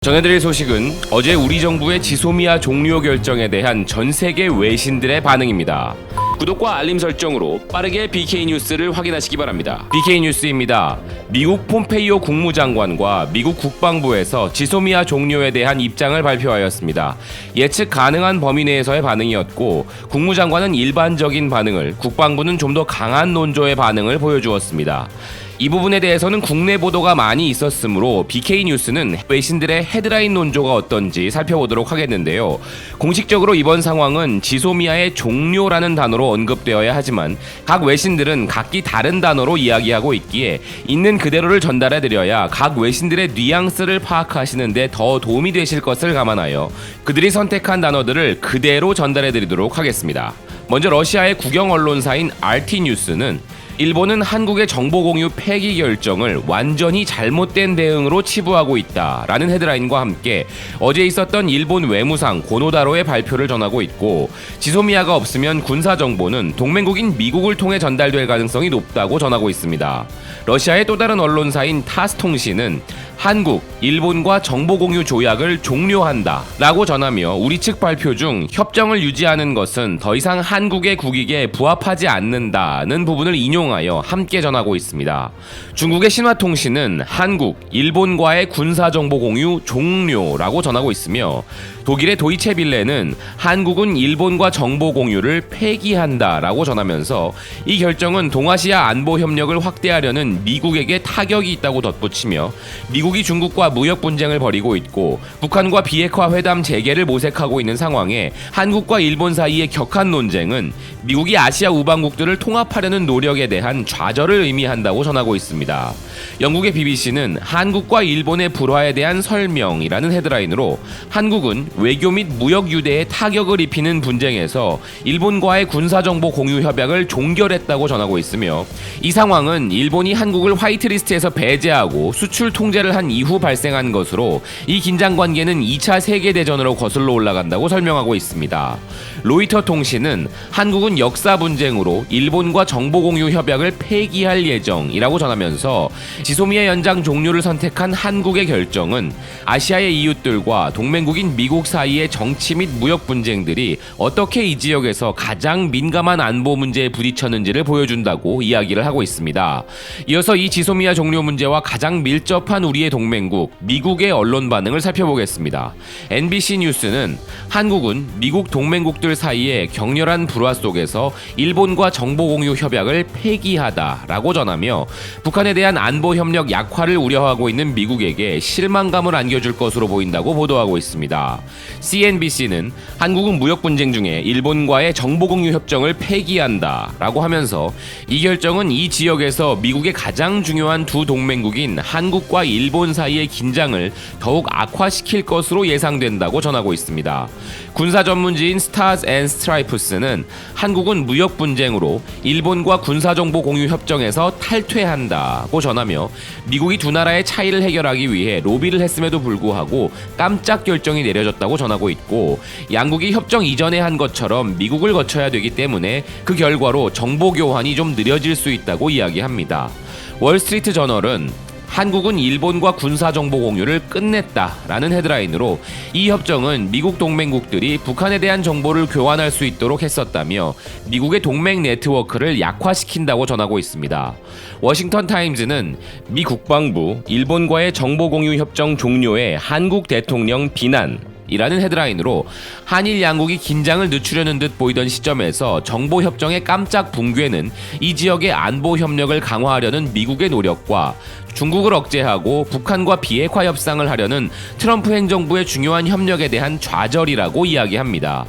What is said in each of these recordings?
전해드릴 소식은 어제 우리 정부의 지소미아 종료 결정에 대한 전 세계 외신들의 반응입니다. 구독과 알림 설정으로 빠르게 BK 뉴스를 확인하시기 바랍니다. BK 뉴스입니다. 미국 폼페이오 국무장관과 미국 국방부에서 지소미아 종료에 대한 입장을 발표하였습니다. 예측 가능한 범위 내에서의 반응이었고, 국무장관은 일반적인 반응을, 국방부는 좀 더 강한 논조의 반응을 보여주었습니다. 이 부분에 대해서는 국내 보도가 많이 있었으므로 BK 뉴스는 외신들의 헤드라인 논조가 어떤지 살펴보도록 하겠는데요. 공식적으로 이번 상황은 지소미아의 종료라는 단어로 언급되어야 하지만 각 외신들은 각기 다른 단어로 이야기하고 있기에 있는 그대로를 전달해드려야 각 외신들의 뉘앙스를 파악하시는 데 더 도움이 되실 것을 감안하여 그들이 선택한 단어들을 그대로 전달해드리도록 하겠습니다. 먼저 러시아의 국영 언론사인 RT 뉴스는 일본은 한국의 정보 공유 폐기 결정을 완전히 잘못된 대응으로 치부하고 있다라는 헤드라인과 함께 어제 있었던 일본 외무상 고노다로의 발표를 전하고 있고, 지소미아가 없으면 군사 정보는 동맹국인 미국을 통해 전달될 가능성이 높다고 전하고 있습니다. 러시아의 또 다른 언론사인 타스 통신은 한국, 일본과 정보 공유 조약을 종료한다 라고 전하며 우리 측 발표 중 협정을 유지하는 것은 더 이상 한국의 국익에 부합하지 않는다는 부분을 인용하여 함께 전하고 있습니다. 중국의 신화통신은 한국, 일본과의 군사정보 공유 종료라고 전하고 있으며, 독일의 도이체빌레는 한국은 일본과 정보 공유를 폐기한다라고 전하면서 이 결정은 동아시아 안보 협력을 확대하려는 미국에게 타격이 있다고 덧붙이며, 미국이 중국과 무역 분쟁을 벌이고 있고 북한과 비핵화 회담 재개를 모색하고 있는 상황에 한국과 일본 사이의 격한 논쟁은 미국이 아시아 우방국들을 통합하려는 노력에 대한 좌절을 의미한다고 전하고 있습니다. 영국의 BBC는 한국과 일본의 불화에 대한 설명이라는 헤드라인으로 한국은 외교 및 무역 유대에 타격을 입히는 분쟁에서 일본과의 군사정보 공유 협약을 종결했다고 전하고 있으며, 이 상황은 일본이 한국을 화이트리스트에서 배제하고 수출 통제를 한 이후 발생한 것으로 이 긴장 관계는 2차 세계대전으로 거슬러 올라간다고 설명하고 있습니다. 로이터 통신은 한국은 역사 분쟁으로 일본과 정보 공유 협약을 폐기할 예정이라고 전하면서 지소미아 연장 종료를 선택한 한국의 결정은 아시아의 이웃들과 동맹국인 미국 사이의 정치 및 무역 분쟁들이 어떻게 이 지역에서 가장 민감한 안보 문제에 부딪혔는지를 보여준다고 이야기를 하고 있습니다. 이어서 이 지소미아 종료 문제와 가장 밀접한 우리의 동맹국 미국의 언론 반응을 살펴보겠습니다. NBC 뉴스는 한국은 미국 동맹국들 사이의 격렬한 불화 속에서 일본과 정보 공유 협약을 폐기하다라고 전하며, 북한에 대한 안보 협력 약화를 우려하고 있는 미국에게 실망감을 안겨줄 것으로 보인다고 보도하고 있습니다. CNBC는 한국은 무역 분쟁 중에 일본과의 정보 공유 협정을 폐기한다라고 하면서 이 결정은 이 지역에서 미국의 가장 중요한 두 동맹국인 한국과 일본 사이의 긴장을 더욱 악화시킬 것으로 예상된다고 전하고 있습니다. 군사 전문지인 스타즈 앤 스트라이프스는 한국은 무역 분쟁으로 일본과 군사정보 공유 협정에서 탈퇴한다고 전하며, 미국이 두 나라의 차이를 해결하기 위해 로비를 했음에도 불구하고 깜짝 결정이 내려졌다고 전하고 있고, 양국이 협정 이전에 한 것처럼 미국을 거쳐야 되기 때문에 그 결과로 정보 교환이 좀 느려질 수 있다고 이야기합니다. 월스트리트 저널은 한국은 일본과 군사정보 공유를 끝냈다라는 헤드라인으로 이 협정은 미국 동맹국들이 북한에 대한 정보를 교환할 수 있도록 했었다며 미국의 동맹 네트워크를 약화시킨다고 전하고 있습니다. 워싱턴 타임즈는 미 국방부 일본과의 정보 공유 협정 종료에 한국 대통령 비난 이라는 헤드라인으로 한일 양국이 긴장을 늦추려는 듯 보이던 시점에서 정보 협정의 깜짝 붕괴는 이 지역의 안보 협력을 강화하려는 미국의 노력과 중국을 억제하고 북한과 비핵화 협상을 하려는 트럼프 행정부의 중요한 협력에 대한 좌절이라고 이야기합니다.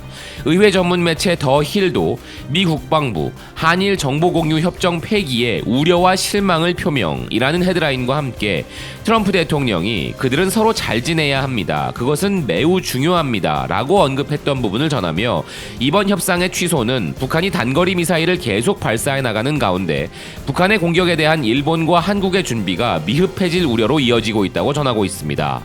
의회 전문 매체 더 힐도 미 국방부 한일 정보 공유 협정 폐기에 우려와 실망을 표명이라는 헤드라인과 함께 트럼프 대통령이 그들은 서로 잘 지내야 합니다. 그것은 매우 중요합니다. 라고 언급했던 부분을 전하며, 이번 협상의 취소는 북한이 단거리 미사일을 계속 발사해 나가는 가운데 북한의 공격에 대한 일본과 한국의 준비가 미흡해질 우려로 이어지고 있다고 전하고 있습니다.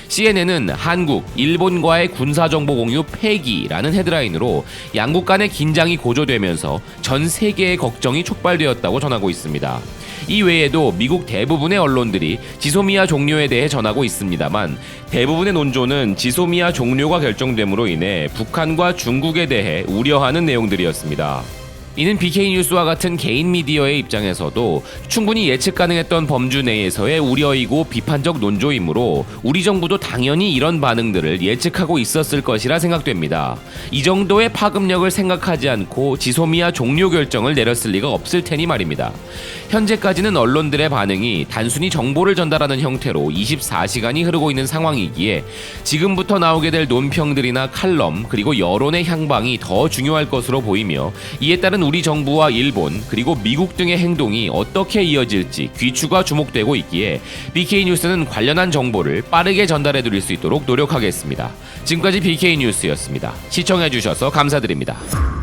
CNN은 한국, 일본과의 군사정보 공유 폐기라는 헤드라인으로 양국 간의 긴장이 고조되면서 전 세계의 걱정이 촉발되었다고 전하고 있습니다. 이 외에도 미국 대부분의 언론들이 지소미아 종료에 대해 전하고 있습니다만 대부분의 논조는 지소미아 종료가 결정됨으로 인해 북한과 중국에 대해 우려하는 내용들이었습니다. 이는 BK뉴스와 같은 개인 미디어의 입장에서도 충분히 예측 가능했던 범주 내에서의 우려이고 비판적 논조이므로 우리 정부도 당연히 이런 반응들을 예측하고 있었을 것이라 생각됩니다. 이 정도의 파급력을 생각하지 않고 지소미아 종료 결정을 내렸을 리가 없을 테니 말입니다. 현재까지는 언론들의 반응이 단순히 정보를 전달하는 형태로 24시간이 흐르고 있는 상황이기에 지금부터 나오게 될 논평들이나 칼럼 그리고 여론의 향방이 더 중요할 것으로 보이며 이에 따른 우리 정부와 일본 그리고 미국 등의 행동이 어떻게 이어질지 귀추가 주목되고 있기에 BK뉴스는 관련한 정보를 빠르게 전달해 드릴 수 있도록 노력하겠습니다. 지금까지 BK뉴스였습니다. 시청해 주셔서 감사드립니다.